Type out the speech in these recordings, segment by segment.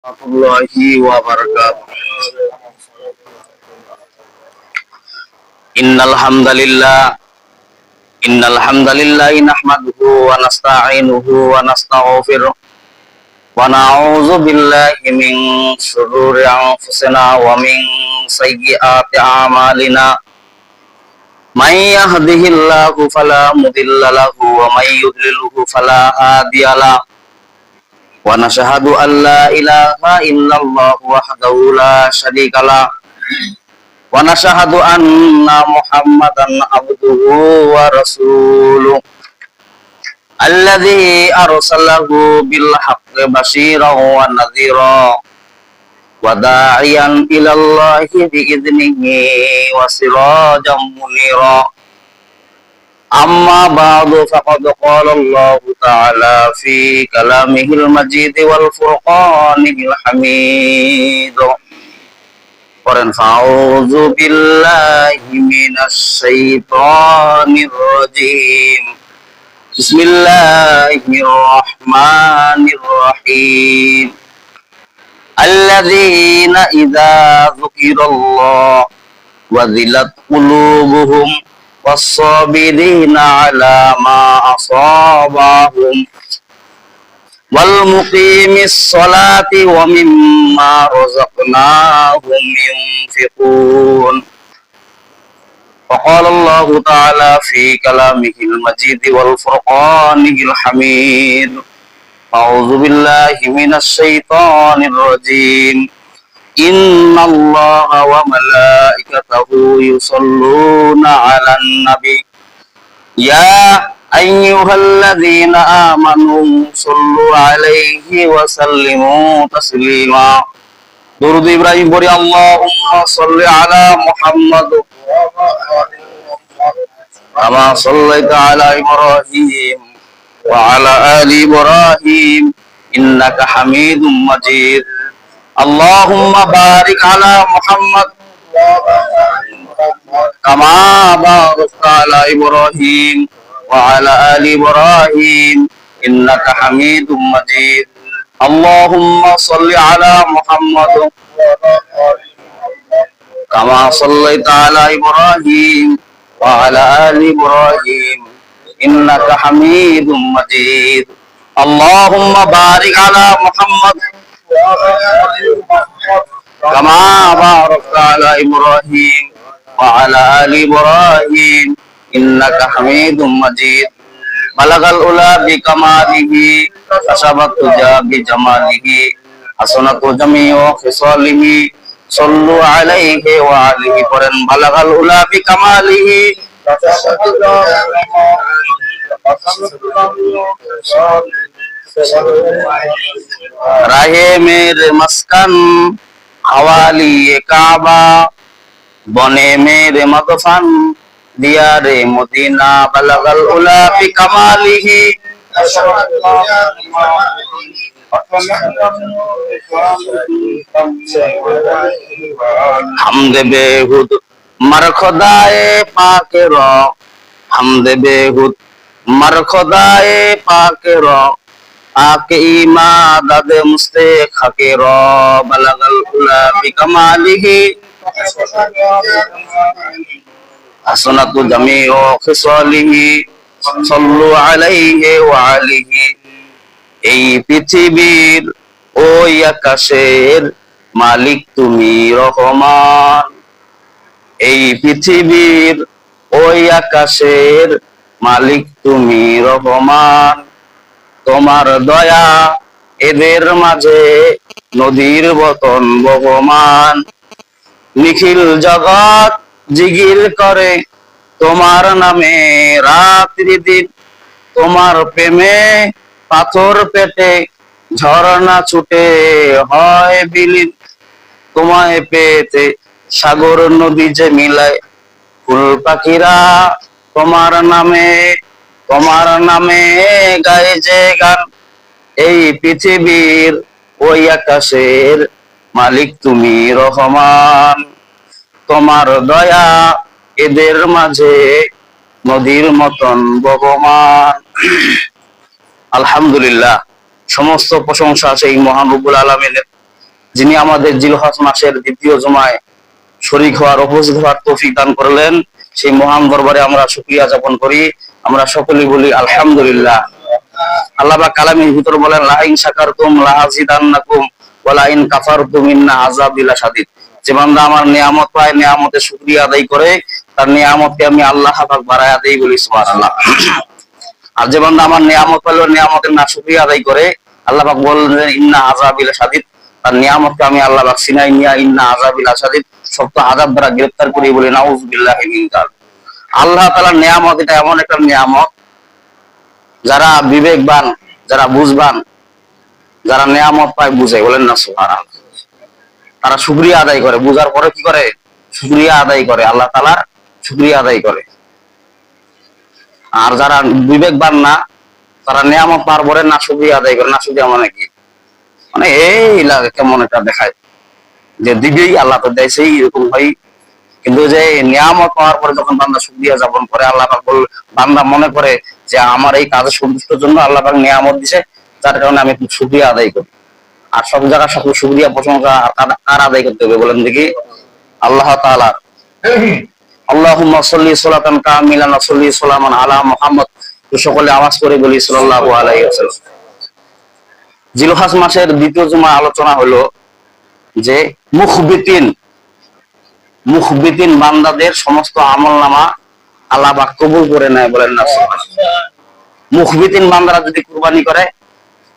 Warahmatullahi wabarakatuh. Innal hamdalillah nahmaduhu wa nasta'inuhu wa nastaghfiruh wa na'udzu billahi min shururi anfusina wa min sayyiati a'malina. May yahdihillahu fala mudilla lahu wa may yudlilhu fala hadiya lahu. Wa nashhadu an la ilaha illallah wahdahu la syarika lah wa nashhadu anna Muhammadan abduhu wa rasuluh alladzi arsalahu bil haqqi basyiran wa nadhira wa da'iyan ila Allahi bi idnihi wa sirajan munira. Amma ba'du faqad qala Allah ta'ala fi kalamihil majid wal furqanil hamid. Qur'an fa'udzu billahi minasy syaithanir rajim. Bismillahirrahmanirrahim. Alladzina idza dzukirallah wazilat qulubuhum was-sabirina ala ma asabahum wal muqimis salati wa mimma razaqnahum yunfiqun. Faqala Allah ta'ala fi kalamihil majid wal furqanil hamid. A'udzu billahi minasy syaithanir rajim. Inna Allaha wa malaikatahu yusholluna 'alan nabi ya ayyuhalladzina amanu shollu 'alaihi wa sallimu taslima. Durud Ibrahim beri Allahumma sholli 'ala Muhammad kama shallaita 'ala Ibrahim wa 'ala ali Ibrahim innaka Hamidum Majid. Allahumma barik ala Muhammad kama barakta ala Ibrahim wa ala ali Ibrahim innaka Hamidum Majid. Allahumma salli ala Muhammad kama sallaita ala Ibrahim wa ala ali Ibrahim innaka Hamidum Majid. Allahumma barik ala Muhammad kama barakta ala Ibrahim wa ala ali Ibrahim innaka Hamidum Majid. Balagal ula bi kamalihi kasabat tuja bi jamalihi hasanatu jami'u khisalihi sallu alaihi wa alihi. Quran balagal ula bi kamalihi राहे मेरे मस्कन हवाली काबा बने मेरे मदफन दिया रे Medina बलगल उला फी कमालिही हमदे बेहुद मर खुदाए पाके रो हमदे बेहुद मर खुदाए पाके रो आके इमादद मुस्ते खके रो बलगल उला बिकमालिही हसनतु जमीउ खिसालिही सल्लु अलैहि वा आलिही। এই পৃথিবীর ওই আকাশের মালিক তুমি রহমান। এই পৃথিবীর ওই আকাশের মালিক তুমি রহমান। তোমার দয়া এদের মাঝে নদীর বতন বহমান। নিখিল জগৎ জিগির করে তোমার নামে রাত্রি দিন। তোমার প্রেমে পাথর পেটে ঝরনা ছুটে হয় বিলীন। তোমায় পেতে সাগর নদী যে মিলায় ফুল পাখিরা তোমার নামে গায়ে যে গান। এই পৃথিবীর ওই আকাশের মালিক তুমি রহমান। তোমার দয়া এদের মাঝে নদীর মতন বহমান। আলহামদুলিল্লাহ, সমস্ত প্রশংসা সেই মহান রব্বুল আলামিনের। যিনি আমাদের জিলহজ মাসের দ্বিতীয় জুমায় শরীক হওয়ার উপস্থিত হওয়ার তৌফিক দান করলেন, সেই মহান দরবারে আমরা শুকরিয়া জ্ঞাপন করি। আমরা সকলেই বলি আলহামদুলিল্লাহ। আল্লাহ পাক কালামের ভিতর বলেন, লা ইন শাকারতুম লা আযিদান্নাকুম ওয়া লা ইন কাফারতুম ইন্না আযাবি লাশাদীদ। যে বান্দা আমার নিয়ামত পায়, নিয়ামতের শুকরিয়া আদায় করে, তার নিয়ামতকে আমি আল্লাহ পাক বাড়ায়া দেই, বলি সুবহানাল্লাহ। আর যে বান্দা আমার নিয়ামত পেল, নিয়ামতের না শুকরিয়া আদায় করে, আল্লাহ পাক বললেন ইন্না আযাবি লাশাদীদ, তার নিয়ামতকে আমি আল্লাহ পাক সিনাই নিয়া ইন্না আযাবি লাশাদীদ, শক্ত আযাব দ্বারা গ্রেফতার করি, বলি নাউযুবিল্লাহি মিন যালিক। আল্লাহ তাআলার নিয়ামত এটা এমন একটা নিয়ামত, যারা বিবেকবান, যারা বুঝবান, যারা নিয়ামত পায় বুঝে, বলেন না সুবহানাল্লাহ। তারা শুকরিয়া আদায় করে, বুঝার পরে কি করে? শুকরিয়া আদায় করে, আল্লাহ তাআলার শুকরিয়া আদায় করে। আর যারা বিবেকবান না, তারা নিয়ামত পাওয়ার পরে না শুকরিয়া আদায় করে। না শুকরিয়া মানে কি? মানে এই লাগে কেমন একটা দেখায় যে দিবেই, আল্লাহ তো দেয়, সেই এরকম হয়। কিন্তু যে নিয়ামত পাওয়ার পরে যখন বান্দা শুকরিয়া যাপন করে, আল্লাহ পাক বান্দা মনে করে যে আমার এই কাজের সন্তুষ্টের জন্য আল্লাহ পাক নিয়ামত দিছে, যার কারণে আমি শুকরিয়া আদায় করি। আর সব জায়গায় সকল শুকরিয়া প্রশংসা কার আদায় করতে হবে বলেন দেখি? আল্লাহ তাআলার। আল্লাহুম্মা সাল্লি সালাতান কামিলান ওয়া সাল্লি সালামান আলা মুহাম্মদ। তো সকলে আওয়াজ করে বলি সাল্লাল্লাহু আলাইহি ওয়াসাল্লাম। জিলহজ মাসের দ্বিতীয় জুমা আলোচনা হলো যে মুখবিতিন বান্দাদের সমস্ত আমলনামা আল্লাহ পাক কবুল করে নেয়, বলেন না সুবহানাল্লাহ। মুখবিতিন বান্দারা যদি কুরবানি করে,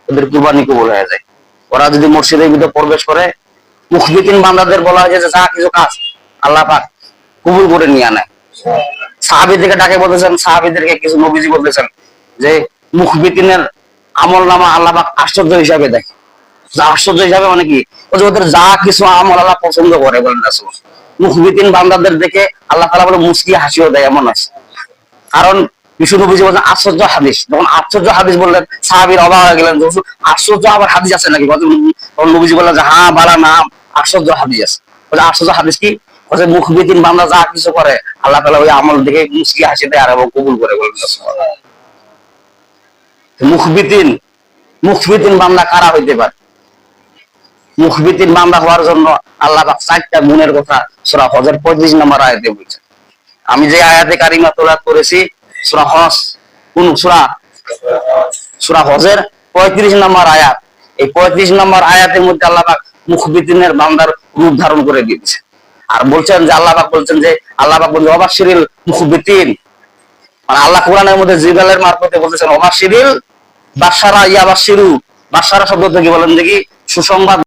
ওদের কুরবানি কবুল হয়ে যায়। ওরা যদি মসজিদের ভিতরে প্রবেশ করে, মুখবিতিন বান্দাদের বলা হয় যে যা কিছু কাজ আল্লাহ পাক কবুল করে নিয়ে নেয়। সাহাবীদেরকে ডাকে বলতেছেন, সাহাবীদেরকে কিছু নবীজি বলতেছেন যে মুখবিতিনের আমলনামা আল্লাহ পাক আশ্চর্য হিসাবে দেখে। যা আশ্চর্য হিসাবে মানে কি? ওদের যা কিছু আমল আল্লাহ পছন্দ করে, বলেন না সুবহানাল্লাহ। মুখবিতিন বান্দাদের দেখে আল্লাহ তাআলা বলে মুচকি হাসিও দেয়, এমন আছে। কারণ বিষ্ণু নবীজি বলেন আশ্চর্য হাদিস। যখন আশ্চর্য হাদিস বললেন, সাহাবীরা অবাক হয়ে গেলেন, আশ্চর্য আবার হাদিস আছে নাকি? তখন নবীজি বললেন যে হ্যাঁ বালা নাম, আশ্চর্য হাদিস আছে। বলে আশ্চর্য হাদিস কি? মুখবিতিন বান্দা যা কিছু করে আল্লাহ তাআলা ওই আমল দেখে মুচকি হাসি দেয় আর এবং কবুল করে, বলেন না সুবহানাল্লাহ। মুখবিতিন বান্দা কারা হইতে পারে? মুখবিতিন বান্দা হওয়ার জন্য আল্লাহ পাক 4টা গুণের কথা সূরা হজের 35 নম্বর আয়াতে বলেছেন। আমি যে আয়াতে কারিমা তেলাওয়াত করেছি সূরা হজ, কোন সূরা? সূরা হজের 35 নম্বর আয়াত। এই 35 নম্বর আয়াতের মধ্যে আল্লাহ পাক মুখবিতিনের বান্দার রূপ ধারণ করে দিয়েছে। আর বলছেন যে আল্লাহ পাক বলছেন যে ওয়াবাশশিরিল মুখবিতিন, মানে আল্লাহ কোরআনের মধ্যে জিবরাইলের মারফতে বলতেছেন ওয়াবাশশিরিল বাশারা ইয়াবাশশিরু। বাশারা শব্দ থেকে বলেন দেখি সুসংবাদ